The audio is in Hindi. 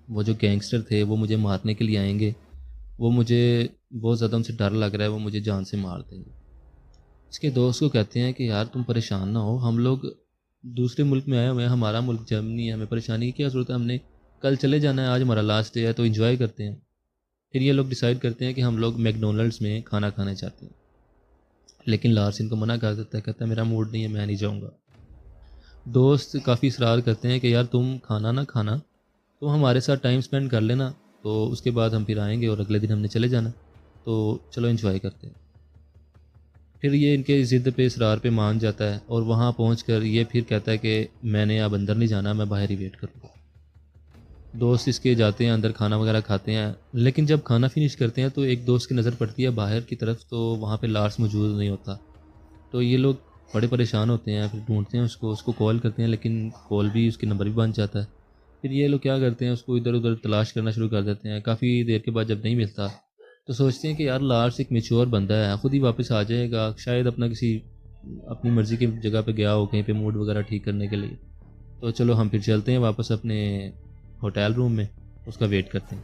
वो जो गैंगस्टर थे वो मुझे मारने के लिए आएंगे, वो मुझे बहुत ज़्यादा उनसे डर लग रहा है, वो मुझे जान से मार देंगे। इसके दोस्त को कहते हैं कि यार तुम परेशान ना हो, हम लोग दूसरे मुल्क में आए हुए हैं, हमारा मुल्क जर्मनी है, हमें परेशानी की क्या ज़रूरत है, हमने कल चले जाना है, आज हमारा लास्ट डे है तो इन्जॉय करते हैं। फिर ये लोग डिसाइड करते हैं कि हम लोग मैकडोनल्ड्स में खाना खाने चाहते हैं, लेकिन लार्स इनको मना कर देता है, कहता है मेरा मूड नहीं है, मैं नहीं जाऊँगा। दोस्त काफ़ी इसरार करते हैं कि यार तुम खाना ना खाना, तो हमारे साथ टाइम स्पेंड कर लेना, तो उसके बाद हम फिर आएंगे और अगले दिन हमने चले जाना, तो चलो इन्जॉय करते हैं। फिर ये इनके ज़िद पे इसरार पे मान जाता है और वहाँ पहुँचकर ये फिर कहता है कि मैंने अब अंदर नहीं जाना, मैं बाहर ही वेट करूँगा। दोस्त इसके जाते हैं अंदर, खाना वगैरह खाते हैं, लेकिन जब खाना फिनिश करते हैं तो एक दोस्त की नज़र पड़ती है बाहर की तरफ, तो वहाँ पे लार्स मौजूद नहीं होता। तो ये लोग बड़े परेशान होते हैं, फिर ढूंढते हैं उसको, उसको कॉल करते हैं लेकिन कॉल भी, उसके नंबर भी बंद जाता है। फिर ये लोग क्या करते हैं, उसको इधर उधर तलाश करना शुरू कर देते हैं। काफ़ी देर के बाद जब नहीं मिलता तो सोचते हैं कि यार लार्स एक मैच्योर बंदा है, ख़ुद ही वापस आ जाएगा, शायद अपना किसी अपनी मर्ज़ी की जगह पे गया हो, कहीं पे मूड वगैरह ठीक करने के लिए। तो चलो हम फिर चलते हैं वापस अपने होटल रूम में, उसका वेट करते हैं।